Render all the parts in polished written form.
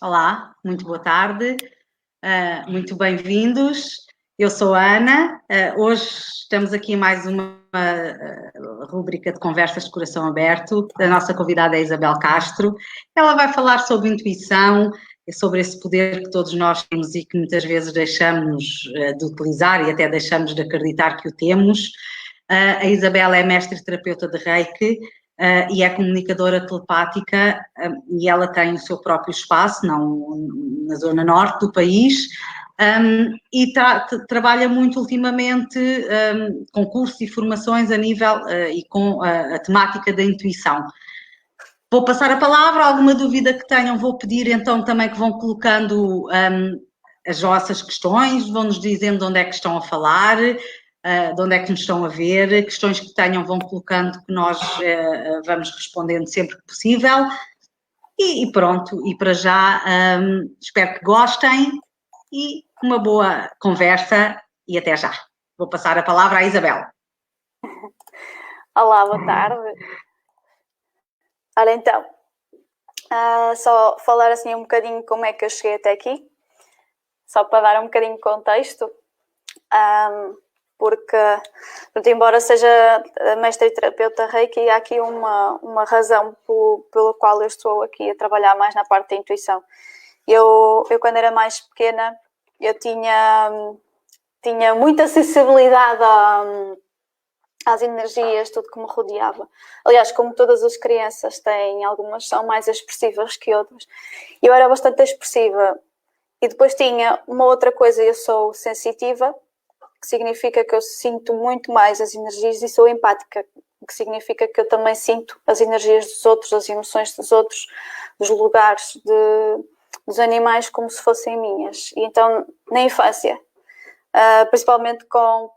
Olá, muito boa tarde, muito bem-vindos. Eu sou a Ana, hoje estamos aqui em mais uma rúbrica de conversas de coração aberto. A nossa convidada é Isabel Castro. Ela vai falar sobre intuição, sobre esse poder que todos nós temos e que muitas vezes deixamos de utilizar e até deixamos de acreditar que o temos. A Isabel é mestre terapeuta de Reiki, e é comunicadora telepática, e ela tem o seu próprio espaço, na zona norte do país, e trabalha muito ultimamente com cursos e formações a nível e com a temática da intuição. Vou passar a palavra, alguma dúvida que tenham, vou pedir então também que vão colocando as vossas questões, vão-nos dizendo de onde é que estão a falar, de onde é que nos estão a ver, questões que tenham vão colocando que nós vamos respondendo sempre que possível. E pronto, e para já espero que gostem e uma boa conversa e até já. Vou passar a palavra à Isabel. Olá, boa tarde. Ora então, só falar assim um bocadinho como é que eu cheguei até aqui, só para dar um bocadinho de contexto, porque embora seja mestre e terapeuta Reiki, há aqui uma razão pela qual eu estou aqui a trabalhar mais na parte da intuição. Eu quando era mais pequena, eu tinha muita sensibilidade às energias, tudo que me rodeava. Aliás, como todas as crianças têm, algumas são mais expressivas que outras. Eu era bastante expressiva. E depois tinha uma outra coisa, eu sou sensitiva, que significa que eu sinto muito mais as energias, e sou empática, que significa que eu também sinto as energias dos outros, as emoções dos outros, dos lugares, dos animais, como se fossem minhas. E então, na infância, principalmente quando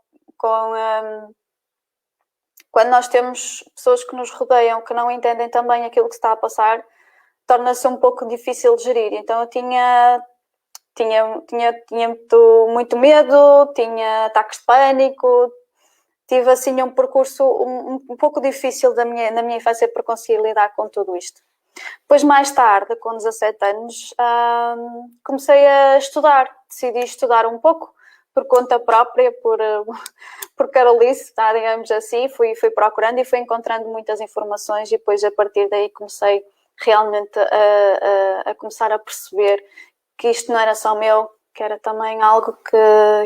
nós temos pessoas que nos rodeiam, que não entendem também aquilo que se está a passar, torna-se um pouco difícil de gerir. Então eu tinha muito medo, tinha ataques de pânico, tive assim um percurso um pouco difícil na minha infância para conseguir lidar com tudo isto. Depois, mais tarde, com 17 anos, comecei a estudar, decidi estudar um pouco, por conta própria, por carolice, tá, digamos assim, fui procurando e fui encontrando muitas informações, e depois a partir daí comecei realmente a começar a perceber que isto não era só meu, que era também algo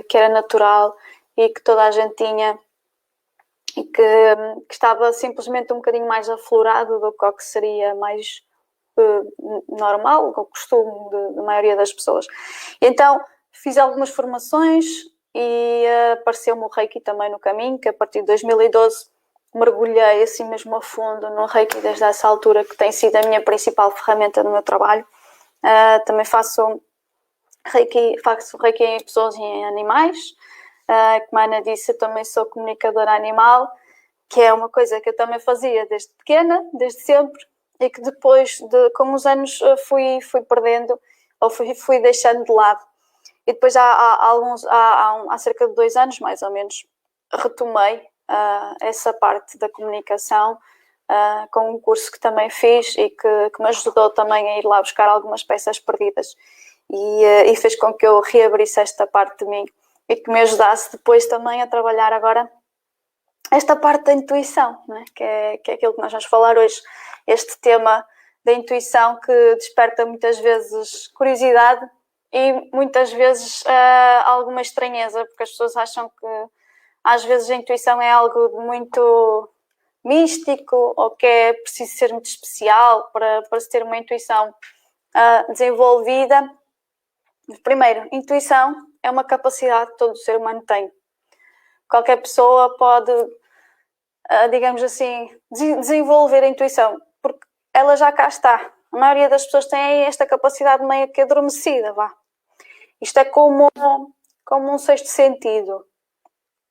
que era natural e que toda a gente tinha, e que estava simplesmente um bocadinho mais aflorado do que o que seria mais normal, o costume da maioria das pessoas. E então fiz algumas formações e apareceu-me o Reiki também no caminho, que a partir de 2012 mergulhei assim mesmo a fundo no Reiki, desde essa altura, que tem sido a minha principal ferramenta no meu trabalho. Também faço Reiki em pessoas e em animais. Como a Ana disse, eu também sou comunicadora animal, que é uma coisa que eu também fazia desde pequena, desde sempre, e que depois, com os anos, fui perdendo, ou fui deixando de lado. E depois há cerca de 2 anos, mais ou menos, retomei essa parte da comunicação, com um curso que também fiz e que me ajudou também a ir lá buscar algumas peças perdidas, e fez com que eu reabrisse esta parte de mim e que me ajudasse depois também a trabalhar agora esta parte da intuição, não é? Que é aquilo que nós vamos falar hoje, este tema da intuição, que desperta muitas vezes curiosidade e muitas vezes alguma estranheza, porque as pessoas acham que às vezes a intuição é algo muito místico, ou que é preciso ser muito especial para se ter uma intuição desenvolvida. Primeiro, intuição é uma capacidade que todo ser humano tem. Qualquer pessoa pode, digamos assim, desenvolver a intuição, porque ela já cá está. A maioria das pessoas tem esta capacidade meio que adormecida, vá. Isto é como um sexto sentido,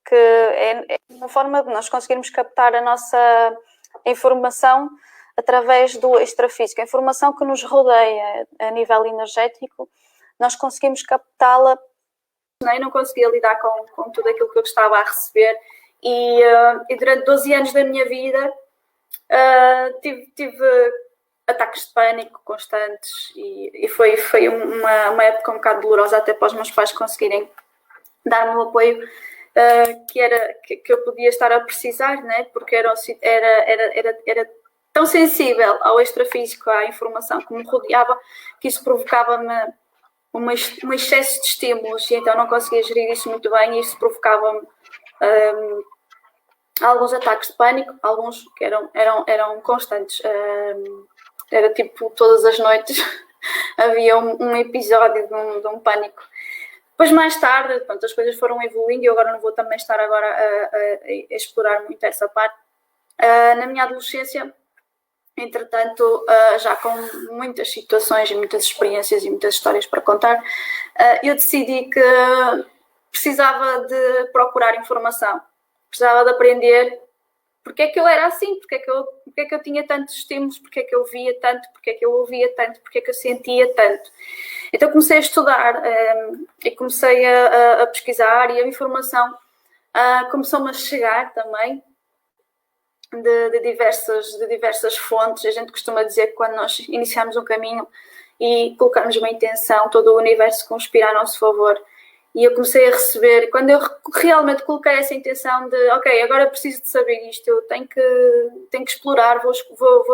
que é uma forma de nós conseguirmos captar a nossa informação através do extrafísico. A informação que nos rodeia a nível energético, nós conseguimos captá-la. Eu não conseguia lidar com tudo aquilo que eu estava a receber, e durante 12 anos da minha vida tive ataques de pânico constantes e foi uma época um bocado dolorosa até para os meus pais conseguirem dar-me o apoio que eu podia estar a precisar, né? Porque era tão sensível ao extrafísico, à informação que me rodeava, que isso provocava-me um excesso de estímulos e então não conseguia gerir isso muito bem e isso provocava-me alguns ataques de pânico, alguns que eram constantes. Era tipo todas as noites havia um episódio de um pânico. Depois mais tarde, pronto, as coisas foram evoluindo e eu agora não vou também estar agora a explorar muito essa parte. Na minha adolescência, entretanto, já com muitas situações e muitas experiências e muitas histórias para contar, eu decidi que precisava de procurar informação, precisava de aprender porque é que eu era assim, porque é que eu tinha tantos estímulos, porque é que eu via tanto, porque é que eu ouvia tanto, porque é que eu sentia tanto. Então comecei a estudar e comecei a pesquisar e a informação começou-me a chegar também de diversas fontes. A gente costuma dizer que quando nós iniciamos um caminho e colocamos uma intenção, todo o universo conspira a nosso favor. E eu comecei a receber, quando eu realmente coloquei essa intenção de, ok, agora preciso de saber isto, eu tenho que explorar, vou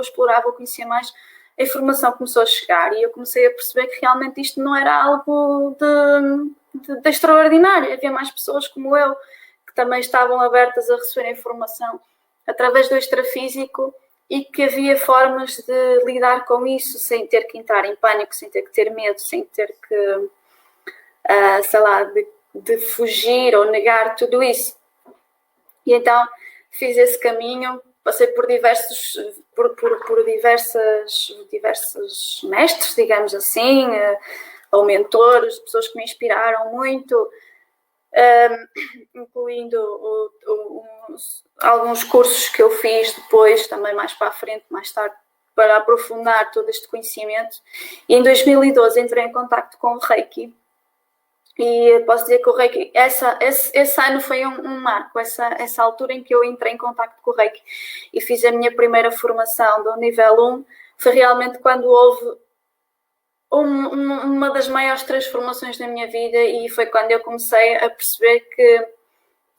explorar, vou conhecer mais, a informação começou a chegar e eu comecei a perceber que realmente isto não era algo de extraordinário. Havia mais pessoas como eu que também estavam abertas a receber a informação através do extrafísico e que havia formas de lidar com isso sem ter que entrar em pânico, sem ter que ter medo, sem ter que, sei lá, de fugir ou negar tudo isso. E então fiz esse caminho, passei por diversos mestres, digamos assim, ou mentores, pessoas que me inspiraram muito, incluindo alguns cursos que eu fiz depois, também mais para a frente, mais tarde, para aprofundar todo este conhecimento. E em 2012 entrei em contacto com o Reiki. E posso dizer que o Reiki, esse ano foi um marco, essa altura em que eu entrei em contacto com o Reiki e fiz a minha primeira formação do nível 1, foi realmente quando houve uma das maiores transformações da minha vida e foi quando eu comecei a perceber que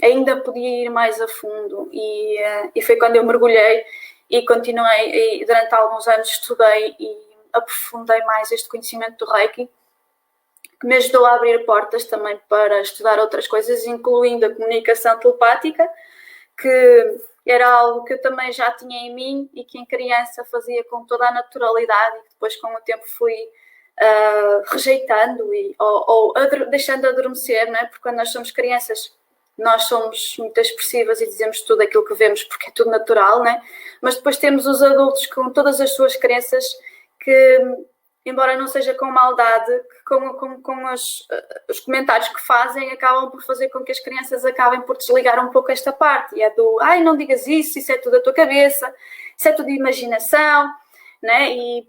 ainda podia ir mais a fundo e foi quando eu mergulhei e continuei, e durante alguns anos estudei e aprofundei mais este conhecimento do Reiki, que me ajudou a abrir portas também para estudar outras coisas, incluindo a comunicação telepática, que era algo que eu também já tinha em mim e que em criança fazia com toda a naturalidade e que depois com o tempo fui rejeitando ou deixando adormecer, não é? Porque quando nós somos crianças nós somos muito expressivas e dizemos tudo aquilo que vemos porque é tudo natural, não é? Mas depois temos os adultos com todas as suas crenças que, embora não seja com maldade, com os comentários que fazem, acabam por fazer com que as crianças acabem por desligar um pouco esta parte. E é do, ai, não digas isso é tudo da tua cabeça, isso é tudo de imaginação, né? E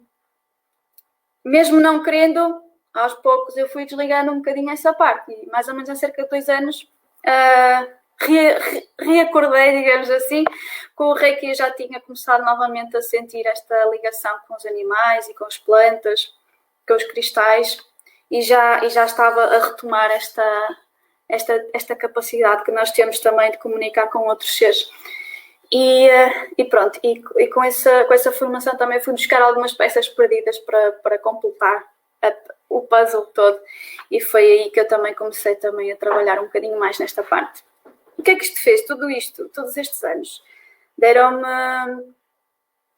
mesmo não querendo, aos poucos eu fui desligando um bocadinho essa parte. E mais ou menos há cerca de 2 anos reacordei, digamos assim, com o Reiki. Eu já tinha começado novamente a sentir esta ligação com os animais e com as plantas, com os cristais, e já estava a retomar esta capacidade que nós temos também de comunicar com outros seres. E pronto, e com essa formação também fui buscar algumas peças perdidas para completar o puzzle todo, e foi aí que eu também comecei também a trabalhar um bocadinho mais nesta parte. O que é que isto fez? Tudo isto, todos estes anos, deram-me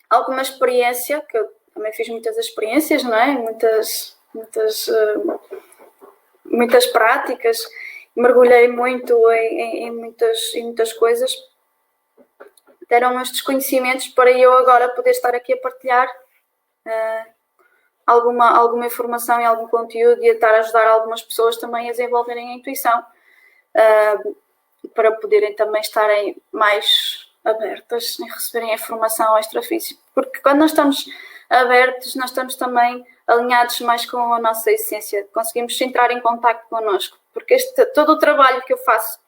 alguma experiência, que eu também fiz muitas experiências, não é? Muitas práticas, mergulhei muito em muitas coisas. Deram-me estes conhecimentos para eu agora poder estar aqui a partilhar alguma informação e algum conteúdo e a estar a ajudar algumas pessoas também a desenvolverem a intuição, para poderem também estarem mais abertas em receberem a informação ao extrafísico. Porque quando nós estamos abertos, nós estamos também alinhados mais com a nossa essência, conseguimos entrar em contacto connosco. Porque todo o trabalho que eu faço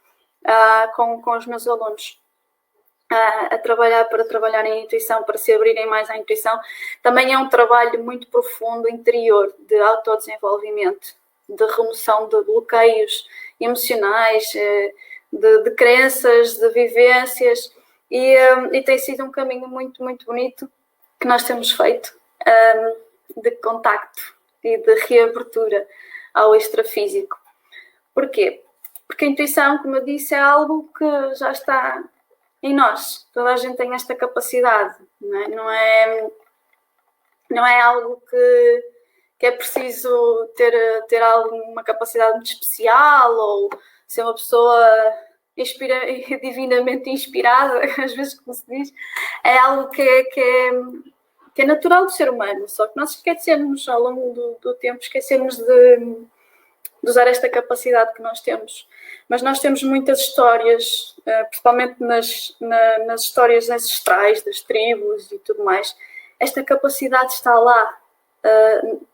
com os meus alunos a trabalhar para trabalhar em intuição, para se abrirem mais à intuição, também é um trabalho muito profundo interior de autodesenvolvimento, de remoção de bloqueios emocionais, de crenças, de vivências, e tem sido um caminho muito, muito bonito que nós temos feito, de contacto e de reabertura ao extrafísico. Porquê? Porque a intuição, como eu disse, é algo que já está em nós. Toda a gente tem esta capacidade, não é algo que é preciso ter alguma capacidade muito especial ou ser uma pessoa divinamente inspirada, às vezes como se diz. É algo que é natural do ser humano, só que nós esquecemos ao longo do tempo, esquecemos de usar esta capacidade que nós temos. Mas nós temos muitas histórias, principalmente nas histórias ancestrais, das tribos e tudo mais. Esta capacidade está lá,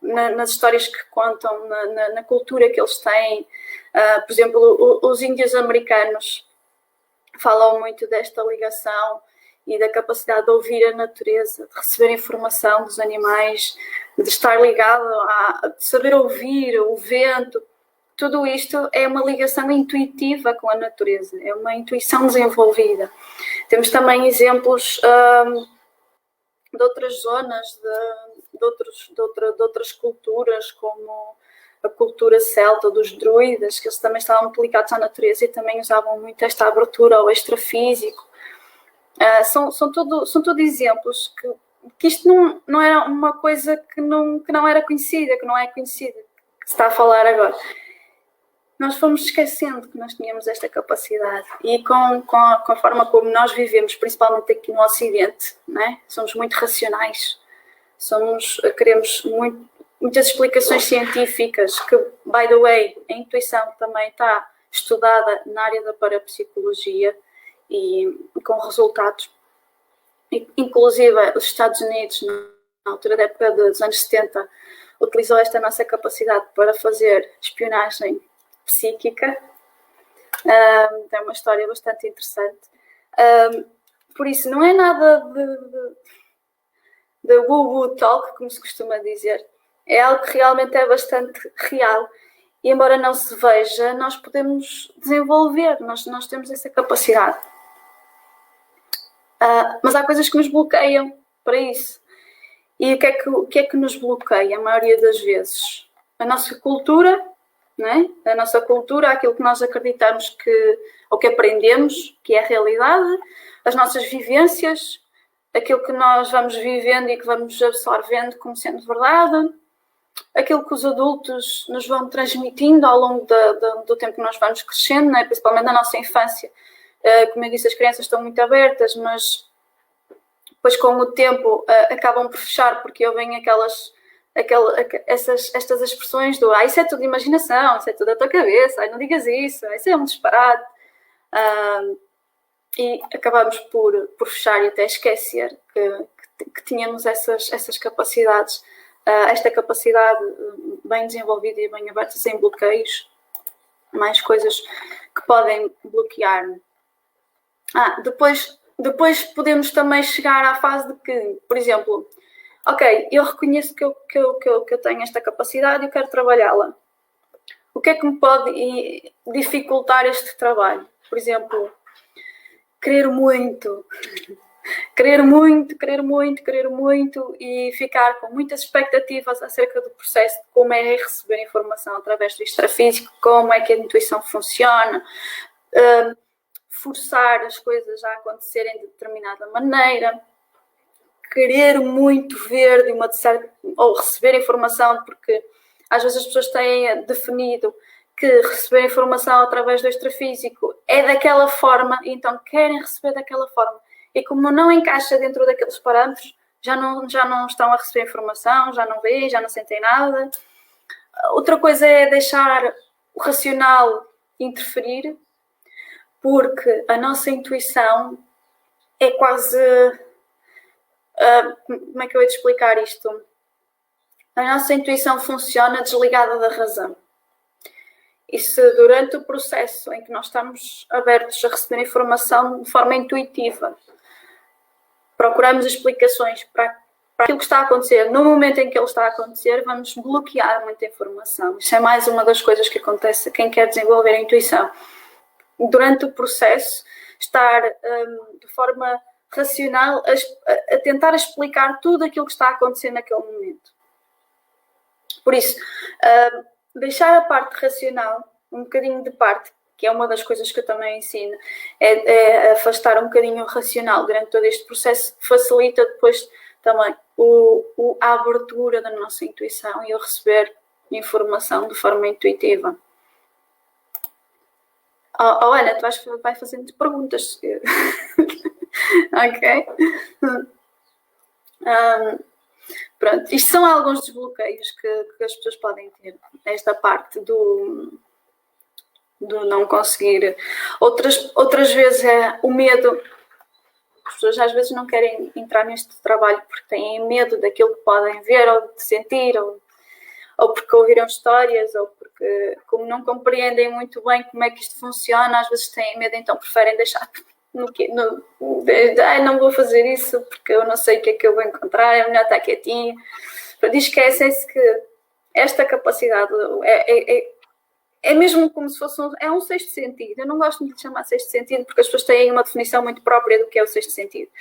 nas histórias que contam, na cultura que eles têm. Por exemplo, os índios americanos falam muito desta ligação e da capacidade de ouvir a natureza, de receber informação dos animais, de estar ligado de saber ouvir o vento. Tudo isto é uma ligação intuitiva com a natureza, é uma intuição desenvolvida. Temos também exemplos de outras zonas, de outras culturas, como a cultura celta dos druidas, que eles também estavam muito ligados à natureza e também usavam muito esta abertura ao extrafísico. São tudo exemplos que isto não era uma coisa que não era conhecida, que não é conhecida, que se está a falar agora. Nós fomos esquecendo que nós tínhamos esta capacidade e com a forma como nós vivemos, principalmente aqui no Ocidente, né? Somos muito racionais, queremos muitas explicações científicas, que, by the way, a intuição também está estudada na área da parapsicologia e com resultados. Inclusive, os Estados Unidos, na altura da época dos anos 70, utilizou esta nossa capacidade para fazer espionagem psíquica. É uma história bastante interessante. Por isso, não é nada de woo-woo talk, como se costuma dizer. É algo que realmente é bastante real. E embora não se veja, nós podemos desenvolver, nós temos essa capacidade. Mas há coisas que nos bloqueiam para isso. E o que é que nos bloqueia a maioria das vezes? A nossa cultura, não é? A nossa cultura, aquilo que nós acreditamos ou que aprendemos, que é a realidade, as nossas vivências, aquilo que nós vamos vivendo e que vamos absorvendo como sendo verdade, aquilo que os adultos nos vão transmitindo ao longo do tempo que nós vamos crescendo, não é? Principalmente na nossa infância. Como eu disse, as crianças estão muito abertas, mas depois com o tempo acabam por fechar, porque ouvem estas expressões do isso é tudo imaginação, isso é tudo da tua cabeça, não digas isso é um disparate. E acabamos por fechar e até esquecer que tínhamos essas capacidades, esta capacidade bem desenvolvida e bem aberta, sem bloqueios, mais coisas que podem bloquear. Depois podemos também chegar à fase de que, por exemplo, ok, eu reconheço que eu tenho esta capacidade e eu quero trabalhá-la. O que é que me pode dificultar este trabalho? Por exemplo, querer muito e ficar com muitas expectativas acerca do processo de como é receber informação através do extrafísico, como é que a intuição funciona, forçar as coisas a acontecerem de determinada maneira, querer muito ver ou receber informação, porque às vezes as pessoas têm definido que receber informação através do extrafísico é daquela forma, e então querem receber daquela forma. E como não encaixa dentro daqueles parâmetros, já não estão a receber informação, já não veem, já não sentem nada. Outra coisa é deixar o racional interferir, porque a nossa intuição é quase... como é que eu ia te explicar isto? A nossa intuição funciona desligada da razão. E se durante o processo em que nós estamos abertos a receber informação de forma intuitiva, procuramos explicações para aquilo que está a acontecer, no momento em que ele está a acontecer, vamos bloquear muita informação. Isso é mais uma das coisas que acontece a quem quer desenvolver a intuição. Durante o processo, estar de forma racional a tentar explicar tudo aquilo que está a acontecer naquele momento. Por isso, deixar a parte racional um bocadinho de parte, que é uma das coisas que eu também ensino, é afastar um bocadinho o racional durante todo este processo, facilita depois também a abertura da nossa intuição e o receber informação de forma intuitiva. Ana, tu vais fazendo perguntas. Ok? Pronto, isto são alguns desbloqueios que as pessoas podem ter. Esta parte do não conseguir. Outras vezes é o medo. As pessoas às vezes não querem entrar neste trabalho porque têm medo daquilo que podem ver ou de sentir, ou porque ouviram histórias, ou porque, como não compreendem muito bem como é que isto funciona, às vezes têm medo, então preferem deixar não vou fazer isso porque eu não sei o que é que eu vou encontrar, é melhor estar quietinho. Esquecem-se que esta capacidade é mesmo como se fosse um sexto sentido. Eu não gosto de lhe chamar sexto sentido porque as pessoas têm uma definição muito própria do que é o sexto sentido.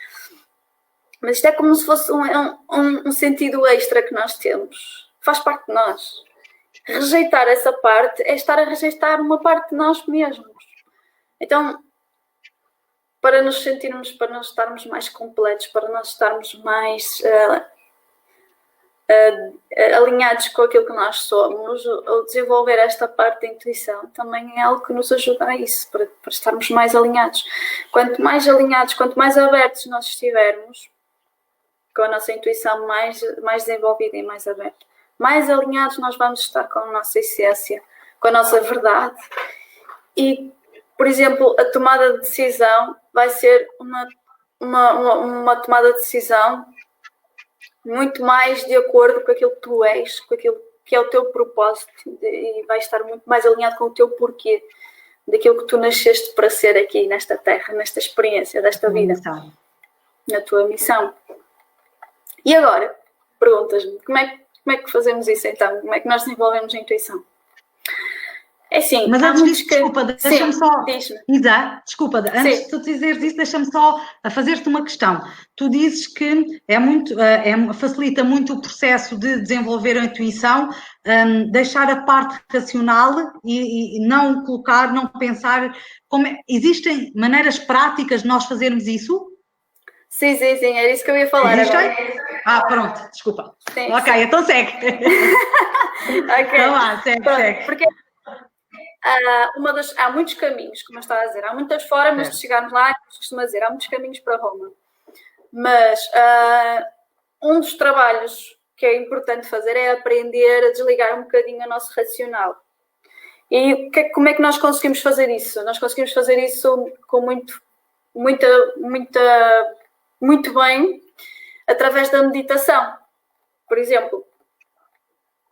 Mas isto é como se fosse um sentido extra que nós temos. Faz parte de nós. Rejeitar essa parte é estar a rejeitar uma parte de nós mesmos. Então, para nós estarmos mais completos, para nós estarmos mais alinhados com aquilo que nós somos, ou desenvolver esta parte da intuição também é algo que nos ajuda a isso, para estarmos mais alinhados. Quanto mais alinhados, quanto mais abertos nós estivermos, com a nossa intuição mais desenvolvida e mais aberta, mais alinhados nós vamos estar com a nossa essência, com a nossa verdade. E, por exemplo, a tomada de decisão vai ser uma tomada de decisão muito mais de acordo com aquilo que tu és, com aquilo que é o teu propósito, e vai estar muito mais alinhado com o teu porquê, daquilo que tu nasceste para ser aqui nesta terra, nesta experiência, desta vida, na tua missão. E agora, perguntas-me, como é que fazemos isso então? Como é que nós desenvolvemos a intuição? É assim, mas antes disso, desculpa, deixa-me só. Isa, desculpa, antes de tu dizeres isso, deixa-me só fazer-te uma questão. Tu dizes que facilita muito o processo de desenvolver a intuição, deixar a parte racional e não colocar, não pensar. Existem maneiras práticas de nós fazermos isso? Sim, era isso que eu ia falar agora. Pronto, desculpa. Sim, ok, então segue. Ok. Então lá, segue. Porque há muitos caminhos, como eu estava a dizer, há muitas formas de chegarmos lá, como se costuma dizer, há muitos caminhos para Roma. Mas um dos trabalhos que é importante fazer é aprender a desligar um bocadinho o nosso racional. E como é que nós conseguimos fazer isso? Nós conseguimos fazer isso com muito bem através da meditação. Por exemplo,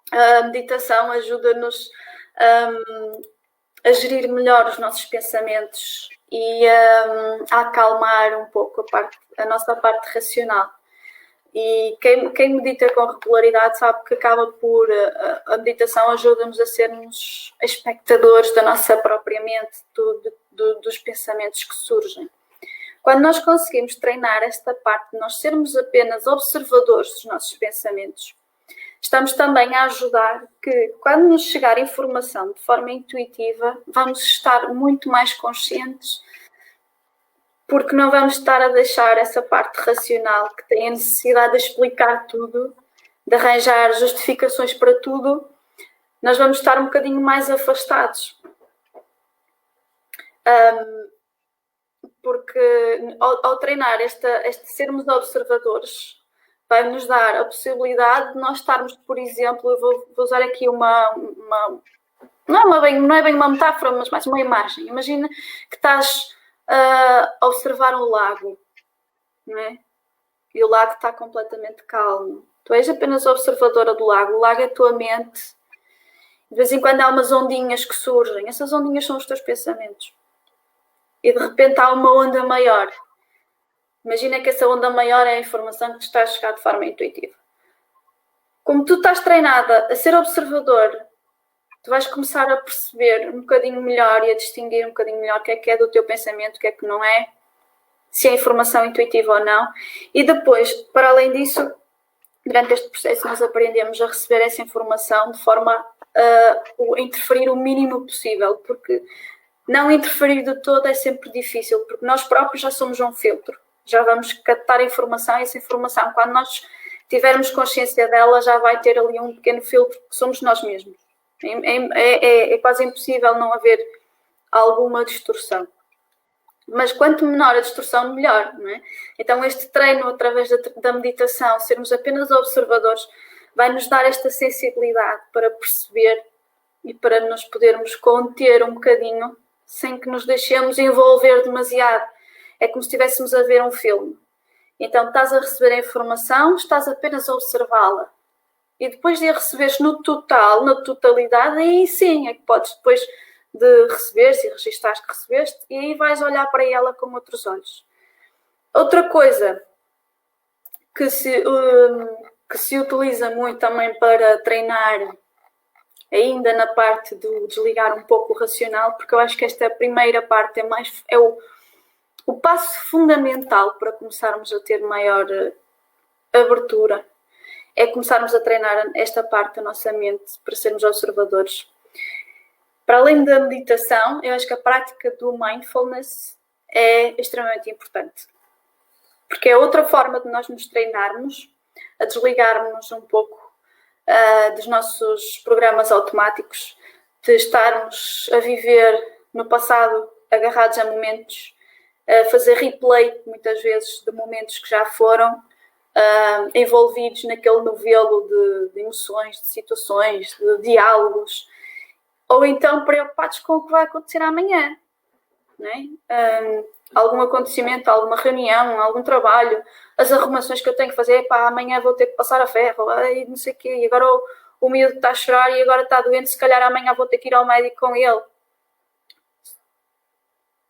a meditação ajuda-nos a gerir melhor os nossos pensamentos e a acalmar um pouco a nossa parte racional. E quem medita com regularidade sabe que acaba por... A meditação ajuda-nos a sermos espectadores da nossa própria mente, dos pensamentos que surgem. Quando nós conseguimos treinar esta parte de nós sermos apenas observadores dos nossos pensamentos, estamos também a ajudar que, quando nos chegar informação de forma intuitiva, vamos estar muito mais conscientes, porque não vamos estar a deixar essa parte racional que tem a necessidade de explicar tudo, de arranjar justificações para tudo. Nós vamos estar um bocadinho mais afastados. Porque ao treinar este sermos observadores, vai-nos dar a possibilidade de nós estarmos, por exemplo, eu vou usar aqui não é bem uma metáfora, mas mais uma imagem. Imagina que estás a observar um lago, não é? E o lago está completamente calmo. Tu és apenas observadora do lago. O lago é a tua mente De vez em quando há umas ondinhas que surgem. Essas ondinhas são os teus pensamentos. E de repente há uma onda maior. Imagina que essa onda maior é a informação que te está a chegar de forma intuitiva. Como tu estás treinada a ser observador, tu vais começar a perceber um bocadinho melhor e a distinguir um bocadinho melhor o que é do teu pensamento, o que é que não é, se é informação intuitiva ou não. E depois, para além disso, durante este processo nós aprendemos a receber essa informação de forma a interferir o mínimo possível, porque não interferir de todo é sempre difícil, porque nós próprios já somos um filtro, já vamos captar informação e essa informação, quando nós tivermos consciência dela, já vai ter ali um pequeno filtro que somos nós mesmos. É quase impossível não haver alguma distorção. Mas quanto menor a distorção, melhor, não é? Então este treino, através da meditação, sermos apenas observadores, vai nos dar esta sensibilidade para perceber e para nos podermos conter um bocadinho, sem que nos deixemos envolver demasiado. É como se estivéssemos a ver um filme. Então estás a receber a informação, estás apenas a observá-la. E depois de a receberes no total, na totalidade, aí sim é que podes depois de receberes e registares que recebeste, e aí vais olhar para ela com outros olhos. Outra coisa que se utiliza muito também para treinar, ainda na parte do desligar um pouco o racional, porque eu acho que esta primeira parte é o passo fundamental para começarmos a ter maior abertura, é começarmos a treinar esta parte da nossa mente para sermos observadores. Para além da meditação, eu acho que a prática do mindfulness é extremamente importante. Porque é outra forma de nós nos treinarmos a desligarmos um pouco dos nossos programas automáticos, de estarmos a viver no passado agarrados a momentos, a fazer replay, muitas vezes, de momentos que já foram, envolvidos naquele novelo de emoções, de situações, de diálogos, ou então preocupados com o que vai acontecer amanhã, não é? Algum acontecimento, alguma reunião, algum trabalho, as arrumações que eu tenho que fazer, amanhã vou ter que passar a ferro, e não sei o quê, e agora o miúdo está a chorar e agora está doente, se calhar amanhã vou ter que ir ao médico com ele.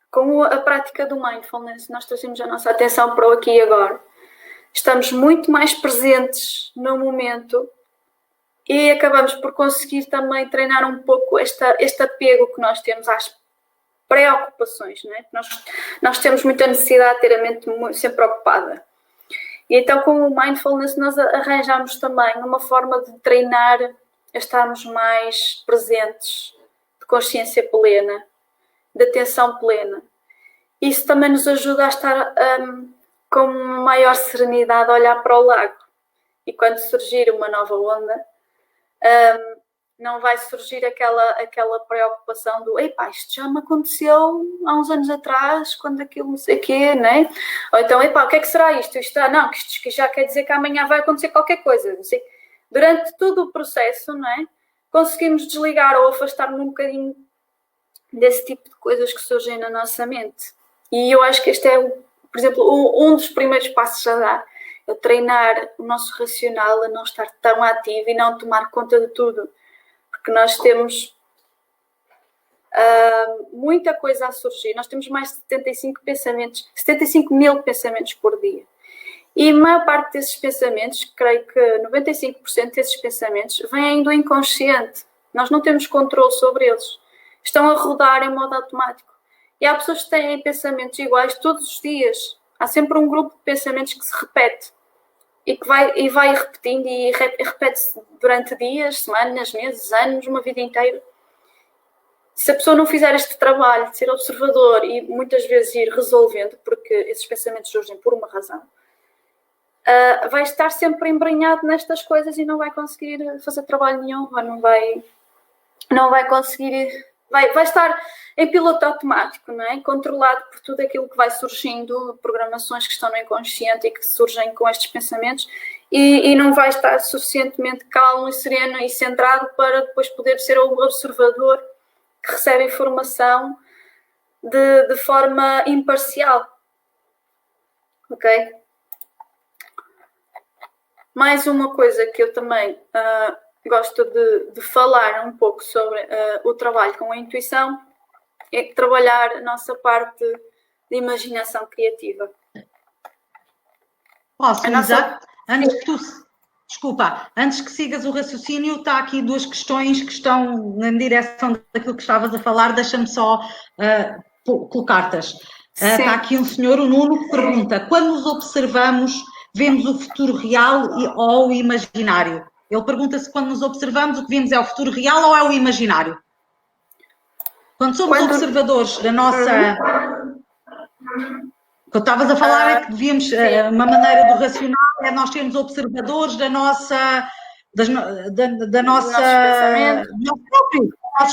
Com a prática do mindfulness, nós trazemos a nossa atenção para o aqui e agora. Estamos muito mais presentes no momento e acabamos por conseguir também treinar um pouco este apego que nós temos às preocupações, não é? Nós temos muita necessidade de ter a mente sempre ocupada. E então com o mindfulness nós arranjamos também uma forma de treinar a estarmos mais presentes, de consciência plena, de atenção plena. Isso também nos ajuda a estar com maior serenidade a olhar para o lago. E quando surgir uma nova onda, não vai surgir aquela preocupação do isto já me aconteceu há uns anos atrás, quando aquilo não sei o quê, não é? Ou então, o que é que será isto? Não, que isto já quer dizer que amanhã vai acontecer qualquer coisa. Não sei. Durante todo o processo, não é? Conseguimos desligar ou afastar-nos um bocadinho desse tipo de coisas que surgem na nossa mente. E eu acho que este é, por exemplo, um dos primeiros passos a dar. É treinar o nosso racional a não estar tão ativo e não tomar conta de tudo. Porque nós temos muita coisa a surgir. Nós temos mais de 75 mil pensamentos por dia. E a maior parte desses pensamentos, creio que 95% desses pensamentos, vêm do inconsciente. Nós não temos controle sobre eles. Estão a rodar em modo automático. E há pessoas que têm pensamentos iguais todos os dias. Há sempre um grupo de pensamentos que se repete. E que vai repetindo e repete-se durante dias, semanas, meses, anos, uma vida inteira. Se a pessoa não fizer este trabalho de ser observador e muitas vezes ir resolvendo, porque esses pensamentos surgem por uma razão, vai estar sempre embrenhado nestas coisas e não vai conseguir fazer trabalho nenhum, não vai conseguir, vai estar em piloto automático, não é? Controlado por tudo aquilo que vai surgindo, programações que estão no inconsciente e que surgem com estes pensamentos, e não vai estar suficientemente calmo e sereno e centrado para depois poder ser o observador que recebe informação de forma imparcial. Ok? Mais uma coisa que eu também gosto de falar um pouco sobre o trabalho com a intuição, é trabalhar a nossa parte de imaginação criativa. Posso, Isa? Antes que tu... Desculpa, antes que sigas o raciocínio, está aqui duas questões que estão na direção daquilo que estavas a falar, deixa-me só colocar-te-as. Está aqui um senhor, o Nuno, que pergunta: quando nos observamos, vemos o futuro real ou o imaginário? Ele pergunta se quando nos observamos o que vemos é o futuro real ou é o imaginário? Quando somos observadores da nossa... O que estavas a falar é que devíamos, uma maneira do racional é nós sermos observadores da nossa, dos nossos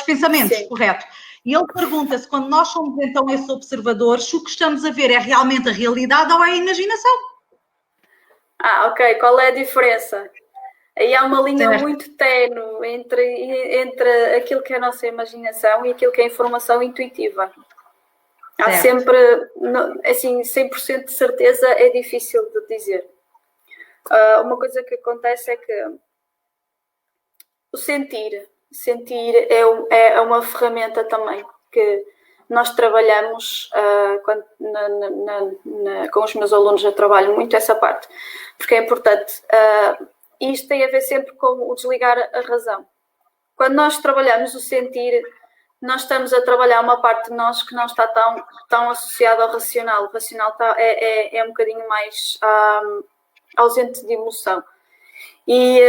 pensamentos, sim. Correto. E ele pergunta se quando nós somos então esses observadores, o que estamos a ver é realmente a realidade ou é a imaginação? Ok. Qual é a diferença? Aí há uma linha muito ténue entre aquilo que é a nossa imaginação e aquilo que é a informação intuitiva. Há sempre, assim, 100% de certeza é difícil de dizer. Uma coisa que acontece é que o sentir é uma ferramenta também que nós trabalhamos quando, com os meus alunos. Eu trabalho muito essa parte, porque é importante. Isto tem a ver sempre com o desligar a razão. Quando nós trabalhamos o sentir, nós estamos a trabalhar uma parte de nós que não está tão associada ao racional. O racional é um bocadinho mais ausente de emoção. E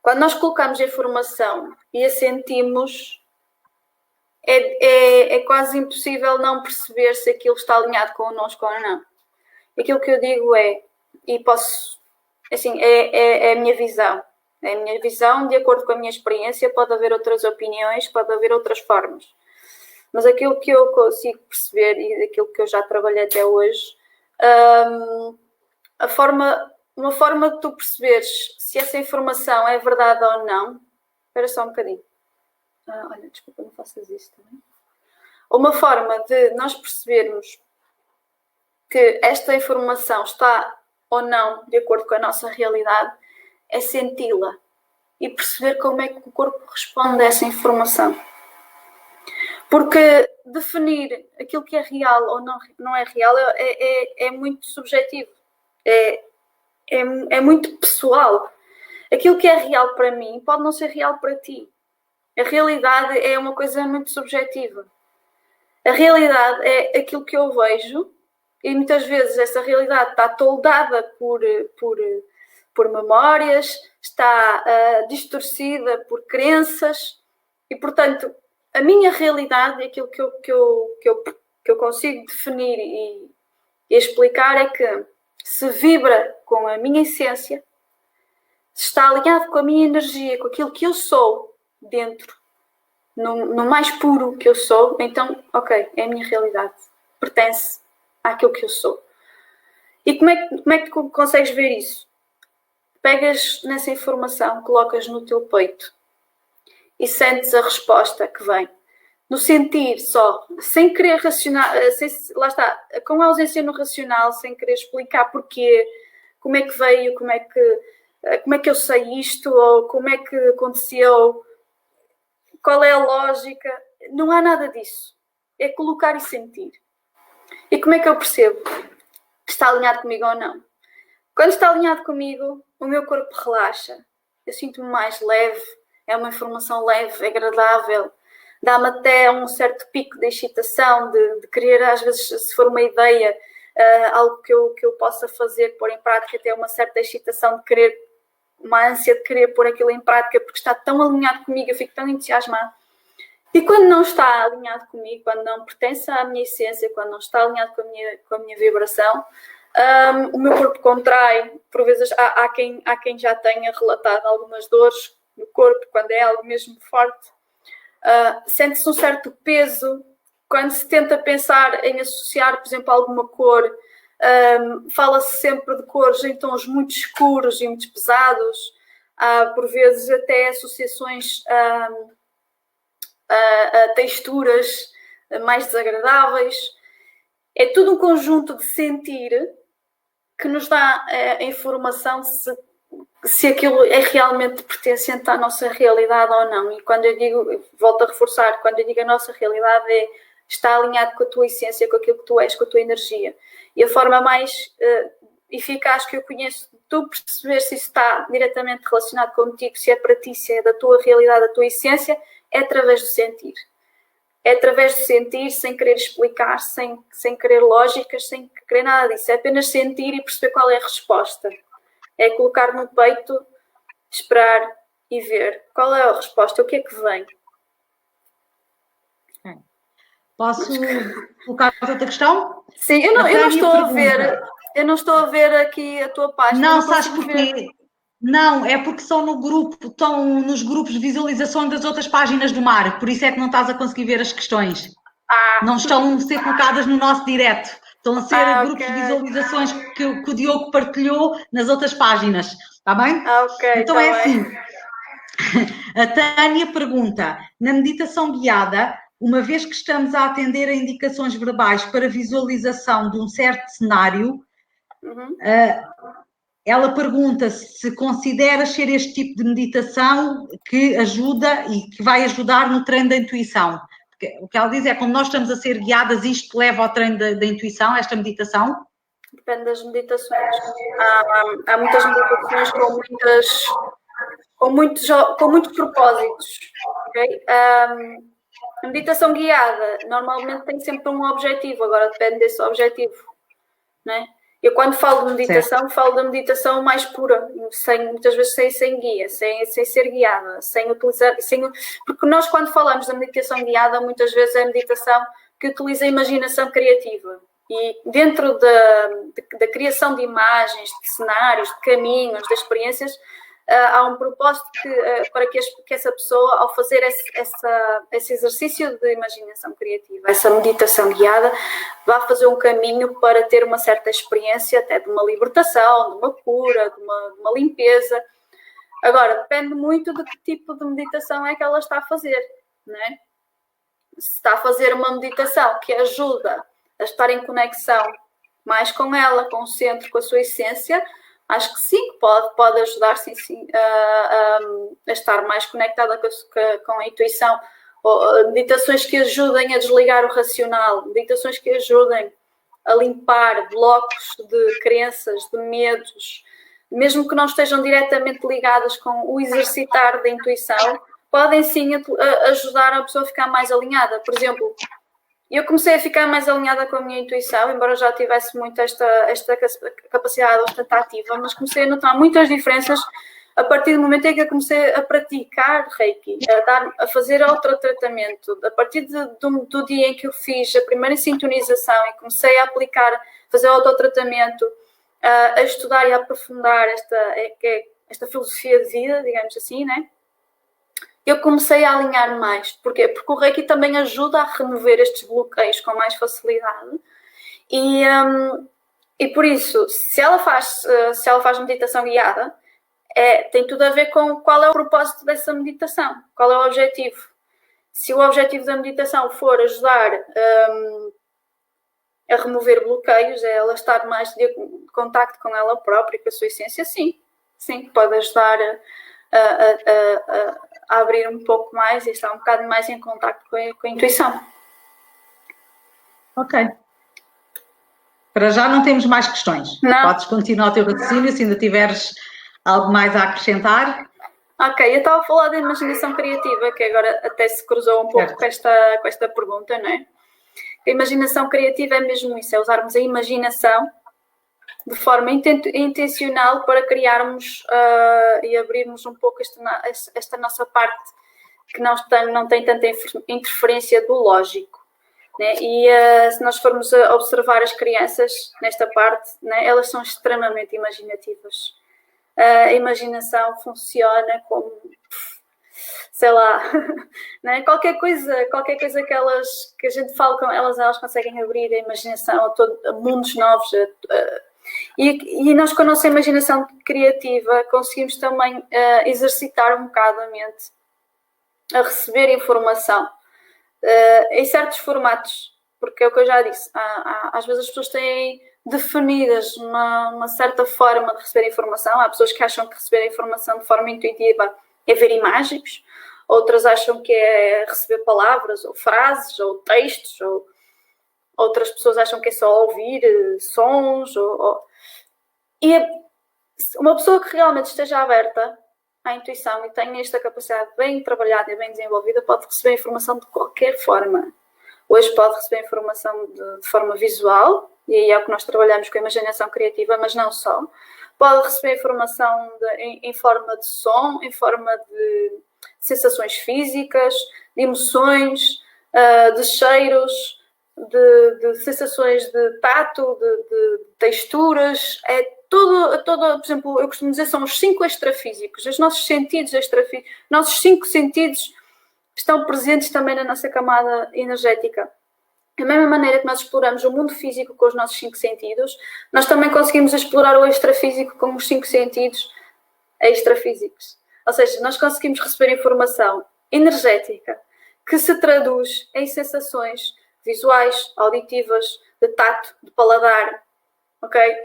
quando nós colocamos a informação e a sentimos, é quase impossível não perceber se aquilo está alinhado connosco ou não. Aquilo que eu digo é a minha visão. É a minha visão, de acordo com a minha experiência. Pode haver outras opiniões, pode haver outras formas. Mas aquilo que eu consigo perceber e aquilo que eu já trabalhei até hoje, uma forma de tu perceberes se essa informação é verdade ou não. Espera só um bocadinho. Olha, desculpa, não faças isso também. Uma forma de nós percebermos que esta informação está ou não de acordo com a nossa realidade é senti-la e perceber como é que o corpo responde a essa informação. Porque definir aquilo que é real ou não é real é muito subjetivo, é muito pessoal. Aquilo que é real para mim pode não ser real para ti. A realidade é uma coisa muito subjetiva. A realidade é aquilo que eu vejo e muitas vezes essa realidade está toldada por memórias, está distorcida por crenças e, portanto, a minha realidade, aquilo que eu consigo definir e explicar é que se vibra com a minha essência, se está alinhado com a minha energia, com aquilo que eu sou dentro, no mais puro que eu sou, então, ok, é a minha realidade, pertence àquilo que eu sou. E como é que tu consegues ver isso? Pegas nessa informação, colocas no teu peito e sentes a resposta que vem. No sentir só, sem querer racionar, lá está, com a ausência no racional, sem querer explicar porquê, como é que veio, como é que eu sei isto, ou como é que aconteceu, qual é a lógica. Não há nada disso. É colocar e sentir. E como é que eu percebo que está alinhado comigo ou não? Quando está alinhado comigo, o meu corpo relaxa. Eu sinto-me mais leve. É uma informação leve, agradável. Dá-me até um certo pico de excitação, de querer, às vezes, se for uma ideia, algo que eu possa fazer, pôr em prática, até uma certa excitação de querer, uma ânsia de querer pôr aquilo em prática, porque está tão alinhado comigo, eu fico tão entusiasmada. E quando não está alinhado comigo, quando não pertence à minha essência, quando não está alinhado com a minha vibração, o meu corpo contrai. Por vezes há quem já tenha relatado algumas dores no corpo, quando é algo mesmo forte. Sente-se um certo peso quando se tenta pensar em associar, por exemplo, alguma cor. Fala-se sempre de cores em tons muito escuros e muito pesados. Por vezes até associações a texturas mais desagradáveis. É tudo um conjunto de sentir que nos dá a informação se se aquilo é realmente pertencente à nossa realidade ou não. E quando eu digo, volto a reforçar, quando eu digo a nossa realidade está alinhado com a tua essência, com aquilo que tu és, com a tua energia. E a forma mais eficaz que eu conheço de tu perceber se isso está diretamente relacionado contigo, se é para ti, se é da tua realidade, da tua essência, é através do sentir. É através de sentir, sem querer explicar, sem querer lógicas, sem querer nada disso. É apenas sentir e perceber qual é a resposta. É colocar no peito, esperar e ver. Qual é a resposta? O que é que vem? Posso colocar outra questão? Sim, eu não estou a ver. Eu não estou a ver aqui a tua página. Não, sabes porquê? Não, é porque estão nos grupos de visualização das outras páginas do mar, por isso é que não estás a conseguir ver as questões. Não estão a ser colocadas no nosso direto. Estão a ser grupos de visualizações que o Diogo partilhou nas outras páginas. Está bem? Então é assim. A Tânia pergunta, na meditação guiada, uma vez que estamos a atender a indicações verbais para visualização de um certo cenário, ela pergunta se consideras ser este tipo de meditação que ajuda e que vai ajudar no treino da intuição. Porque o que ela diz é, como nós estamos a ser guiadas, isto leva ao treino da intuição, esta meditação? Depende das meditações. Há muitas meditações com muitos propósitos. Okay? A meditação guiada normalmente tem sempre um objetivo, agora depende desse objetivo. Não é? Eu quando falo de meditação, certo, falo da meditação mais pura, muitas vezes sem guia, sem ser guiada, sem utilizar... porque nós quando falamos da meditação guiada, muitas vezes é a meditação que utiliza a imaginação criativa. E dentro da criação de imagens, de cenários, de caminhos, de experiências, há um propósito para que essa pessoa, ao fazer esse exercício de imaginação criativa, essa meditação guiada, vá fazer um caminho para ter uma certa experiência, até de uma libertação, de uma cura, de uma limpeza. Agora, depende muito de que tipo de meditação é que ela está a fazer, não é? Se está a fazer uma meditação que ajuda a estar em conexão mais com ela, com o centro, com a sua essência, acho que sim, pode ajudar sim, a estar mais conectada com a intuição. Ou meditações que ajudem a desligar o racional, meditações que ajudem a limpar blocos de crenças, de medos, mesmo que não estejam diretamente ligadas com o exercitar da intuição, podem sim ajudar a pessoa a ficar mais alinhada. Por exemplo, eu comecei a ficar mais alinhada com a minha intuição, embora já tivesse muito esta capacidade ostentativa, mas comecei a notar muitas diferenças a partir do momento em que eu comecei a praticar Reiki, a fazer autotratamento. A partir do dia em que eu fiz a primeira sintonização e comecei a aplicar, fazer autotratamento, a estudar e a aprofundar esta filosofia de vida, digamos assim, né? Eu comecei a alinhar mais. Porquê? Porque o Reiki também ajuda a remover estes bloqueios com mais facilidade. E por isso, se ela faz meditação guiada, tem tudo a ver com qual é o propósito dessa meditação, qual é o objetivo. Se o objetivo da meditação for ajudar a remover bloqueios, é ela estar mais de contacto com ela própria, com a sua essência, sim, pode ajudar a abrir um pouco mais e estar um bocado mais em contacto com a intuição. Ok. Para já não temos mais questões. Não. Podes continuar o teu raciocínio se ainda tiveres algo mais a acrescentar. Ok, eu estava a falar da imaginação criativa, que agora até se cruzou um pouco com esta pergunta, não é? A imaginação criativa é mesmo isso, é usarmos a imaginação de forma intencional para criarmos e abrirmos um pouco esta nossa parte que não tem tanta interferência do lógico. Né? E se nós formos a observar as crianças nesta parte, né, elas são extremamente imaginativas. A imaginação funciona como, sei lá, né? qualquer coisa que a gente fala com elas conseguem abrir a imaginação a mundos novos. E nós, com a nossa imaginação criativa, conseguimos também exercitar um bocado a mente a receber informação em certos formatos, porque é o que eu já disse, às vezes as pessoas têm definidas uma certa forma de receber informação. Há pessoas que acham que receber a informação de forma intuitiva é ver imagens, outras acham que é receber palavras, ou frases, ou textos, ou outras pessoas acham que é só ouvir sons. E uma pessoa que realmente esteja aberta à intuição e tenha esta capacidade bem trabalhada e bem desenvolvida pode receber informação de qualquer forma. Hoje pode receber informação de forma visual, e aí é o que nós trabalhamos com a imaginação criativa, mas não só. Pode receber informação em forma de som, em forma de sensações físicas, de emoções, de cheiros, de sensações de tato, de texturas. É todo, por exemplo, eu costumo dizer, são os 5 extrafísicos, os nossos sentidos extrafísicos, nossos 5 sentidos estão presentes também na nossa camada energética. Da mesma maneira que nós exploramos o mundo físico com os nossos 5 sentidos, nós também conseguimos explorar o extrafísico com os 5 sentidos extrafísicos. Ou seja, nós conseguimos receber informação energética que se traduz em sensações visuais, auditivas, de tato, de paladar. Okay?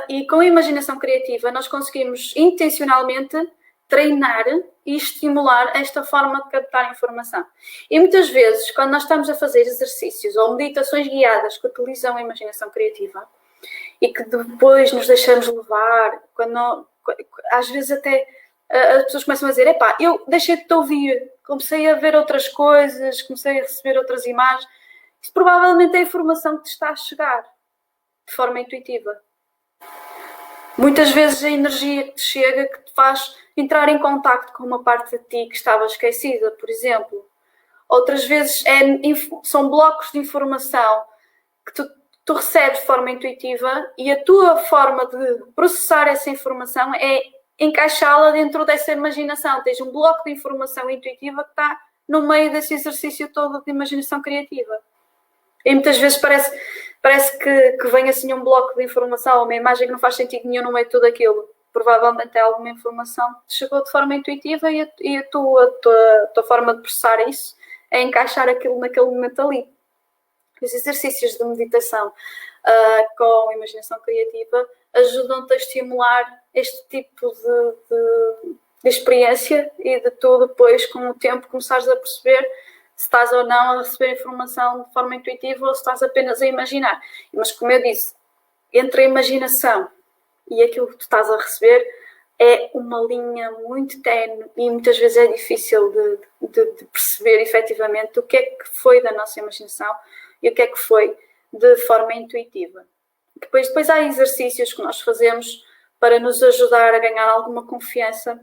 E com a imaginação criativa nós conseguimos intencionalmente treinar e estimular esta forma de captar informação. E muitas vezes, quando nós estamos a fazer exercícios ou meditações guiadas que utilizam a imaginação criativa e que depois nos deixamos levar, às vezes até as pessoas começam a dizer, epá, eu deixei de te ouvir, comecei a ver outras coisas, comecei a receber outras imagens. Isso provavelmente é a informação que te está a chegar de forma intuitiva. Muitas vezes a energia que te chega que te faz entrar em contacto com uma parte de ti que estava esquecida, por exemplo. Outras vezes são blocos de informação que tu recebes de forma intuitiva e a tua forma de processar essa informação é encaixá-la dentro dessa imaginação. Tens um bloco de informação intuitiva que está no meio desse exercício todo de imaginação criativa. E muitas vezes parece que vem assim um bloco de informação, uma imagem que não faz sentido nenhum no meio de tudo aquilo. Provavelmente é alguma informação que chegou de forma intuitiva e a tua forma de processar isso é encaixar aquilo naquele momento ali. Os exercícios de meditação com imaginação criativa ajudam-te a estimular este tipo de experiência e de tu depois, com o tempo, começares a perceber se estás ou não a receber informação de forma intuitiva ou se estás apenas a imaginar. Mas, como eu disse, entre a imaginação e aquilo que tu estás a receber é uma linha muito tenue e muitas vezes é difícil de perceber efetivamente o que é que foi da nossa imaginação e o que é que foi de forma intuitiva. Depois há exercícios que nós fazemos para nos ajudar a ganhar alguma confiança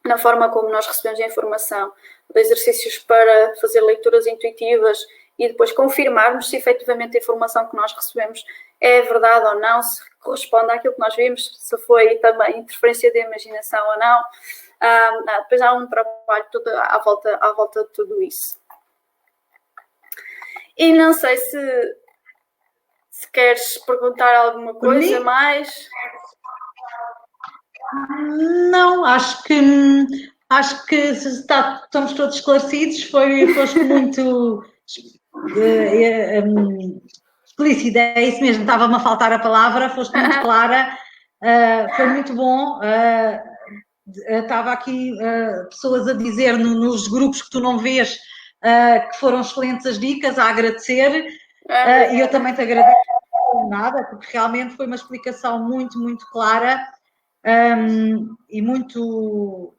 na forma como nós recebemos a informação, de exercícios para fazer leituras intuitivas e depois confirmarmos se efetivamente a informação que nós recebemos é verdade ou não, se corresponde àquilo que nós vimos, se foi também interferência da imaginação ou não. Depois há um trabalho todo à volta de tudo isso. E não sei se queres perguntar alguma coisa mais. Não, acho que estamos todos esclarecidos. Foste muito explícita, é isso mesmo, estava-me a faltar a palavra, foste muito clara, foi muito bom. Estava aqui pessoas a dizer nos grupos que tu não vês que foram excelentes as dicas, a agradecer, e eu também te agradeço nada, porque realmente foi uma explicação muito, muito clara. E muito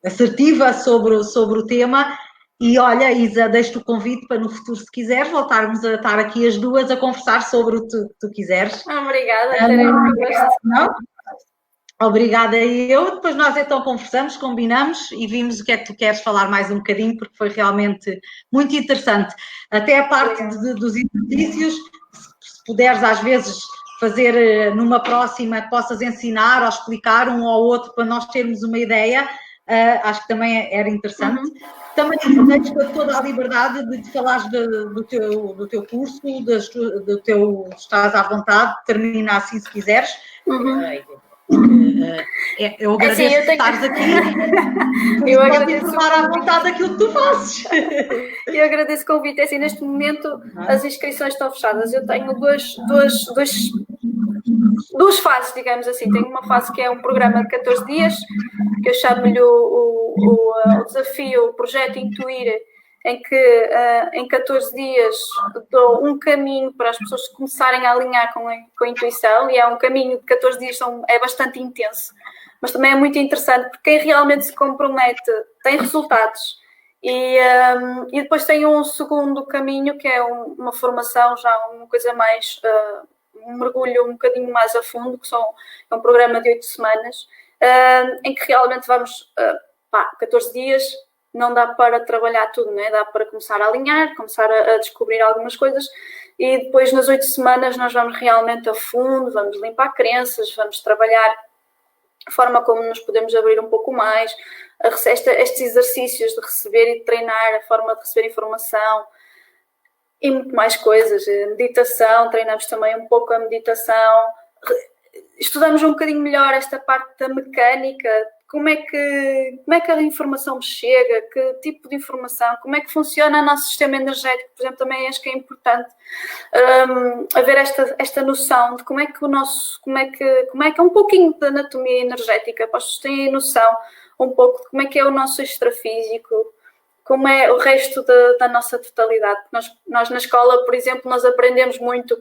assertiva sobre o tema. E olha, Isa, deixo-te o convite para no futuro, se quiseres, voltarmos a estar aqui as duas a conversar sobre o que tu quiseres. Obrigada, terei muito gosto. Obrigada eu. Depois nós então conversamos, combinamos e vimos o que é que tu queres falar mais um bocadinho, porque foi realmente muito interessante. Até a parte dos exercícios, se puderes às vezes fazer numa próxima que possas ensinar ou explicar um ao outro para nós termos uma ideia, acho que também era interessante. Também deixo toda a liberdade de falares do teu curso, estás à vontade, termina assim se quiseres. Eu agradeço por estares aqui. Eu agradeço informar à vontade daquilo que tu fazes. Eu agradeço o convite. Assim, neste momento as inscrições estão fechadas. Eu tenho duas fases, digamos assim. Tenho uma fase que é um programa de 14 dias, que eu chamo-lhe o desafio, o projeto Intuir, em que em 14 dias dou um caminho para as pessoas começarem a alinhar com a intuição, e é um caminho de 14 dias, é bastante intenso, mas também é muito interessante, porque quem realmente se compromete tem resultados. E depois tem um segundo caminho, que é uma formação, já uma coisa mais, um mergulho um bocadinho mais a fundo, que é um programa de 8 semanas, em que realmente vamos, 14 dias, não dá para trabalhar tudo, né? Dá para começar a alinhar, começar a descobrir algumas coisas, e depois nas 8 semanas nós vamos realmente a fundo, vamos limpar crenças, vamos trabalhar a forma como nos podemos abrir um pouco mais, estes exercícios de receber e de treinar, a forma de receber informação e muito mais coisas. Meditação, treinamos também um pouco a meditação, estudamos um bocadinho melhor esta parte da mecânica, como é que a informação chega, que tipo de informação, como é que funciona o nosso sistema energético, por exemplo, também acho que é importante haver esta noção de como é que um pouquinho da anatomia energética, para as pessoas terem noção um pouco de como é que é o nosso extrafísico, como é o resto da nossa totalidade. Nós na escola, por exemplo, nós aprendemos muito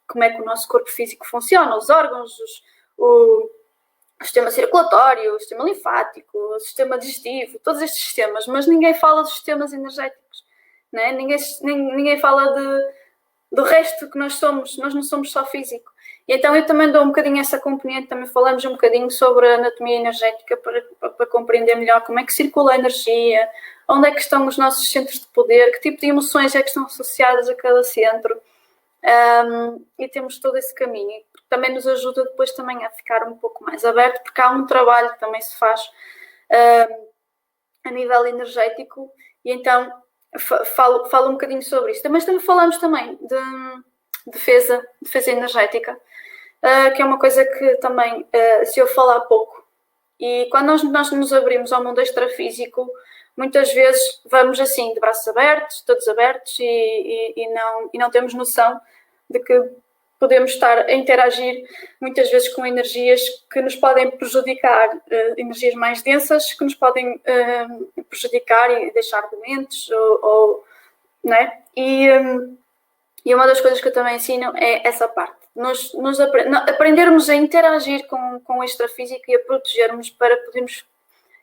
como é que o nosso corpo físico funciona, os órgãos, o sistema circulatório, o sistema linfático, o sistema digestivo, todos estes sistemas, mas ninguém fala dos sistemas energéticos, né? Ninguém fala do resto que nós somos. Nós não somos só físico. E então eu também dou um bocadinho essa componente, também falamos um bocadinho sobre a anatomia energética para compreender melhor como é que circula a energia, onde é que estão os nossos centros de poder, que tipo de emoções é que estão associadas a cada centro. E temos todo esse caminho, que também nos ajuda depois também a ficar um pouco mais aberto, porque há um trabalho que também se faz a nível energético, e então falo um bocadinho sobre isso. Mas também falamos também de defesa energética, que é uma coisa que também se eu falar pouco. E quando nós nos abrimos ao mundo extrafísico, muitas vezes vamos assim, de braços abertos, todos abertos, e não temos noção de que podemos estar a interagir muitas vezes com energias que nos podem prejudicar, energias mais densas que nos podem prejudicar e deixar doentes, né? E uma das coisas que eu também ensino é essa parte. Aprendermos a interagir com o extrafísico e a protegermos para podermos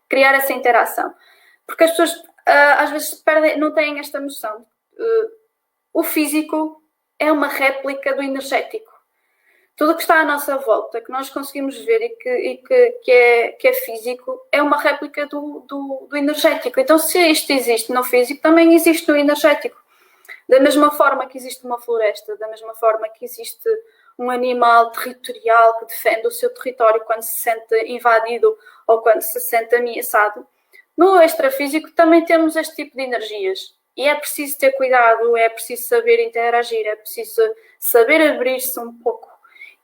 criar essa interação. Porque as pessoas às vezes não têm esta noção. O físico é uma réplica do energético. Tudo o que está à nossa volta, que nós conseguimos ver e que é físico, é uma réplica do energético. Então, se isto existe no físico, também existe no energético. Da mesma forma que existe uma floresta, da mesma forma que existe um animal territorial que defende o seu território quando se sente invadido ou quando se sente ameaçado, no extrafísico também temos este tipo de energias. E é preciso ter cuidado, é preciso saber interagir, é preciso saber abrir-se um pouco.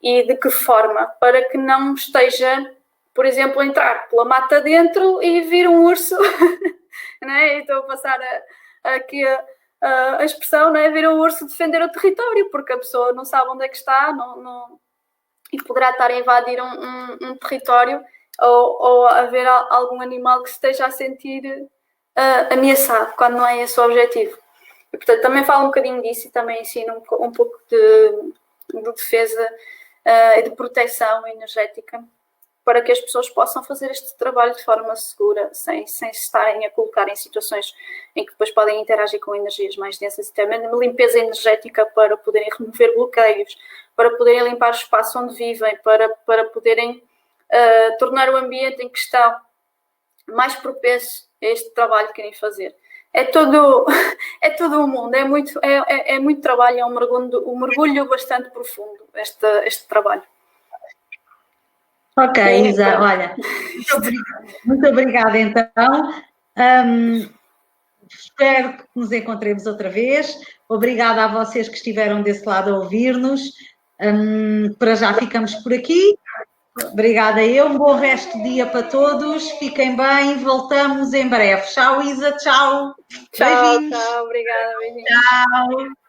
E de que forma? Para que não esteja, por exemplo, entrar pela mata dentro e vir um urso, né? Estou a passar aqui a expressão, né? Vir um urso defender o território, porque a pessoa não sabe onde é que está e poderá estar a invadir um território ou haver algum animal que se esteja a sentir ameaçado, quando não é esse o objetivo. E, portanto, também falo um bocadinho disso e também ensino um pouco de defesa e de proteção energética para que as pessoas possam fazer este trabalho de forma segura, sem se estarem a colocar em situações em que depois podem interagir com energias mais densas, e também uma limpeza energética para poderem remover bloqueios, para poderem limpar o espaço onde vivem, para poderem tornar o ambiente em questão mais propenso a este trabalho que querem fazer. É todo um mundo, é muito trabalho, é um mergulho bastante profundo este trabalho. Ok, Isa, olha, muito obrigada então. Espero que nos encontremos outra vez. Obrigada a vocês que estiveram desse lado a ouvir-nos. Para já ficamos por aqui Obrigada eu, um bom resto de dia para todos, fiquem bem, voltamos em breve. Tchau, Isa, tchau. Tchau, Beijinhos. tchau, obrigada, beijinhos. Tchau.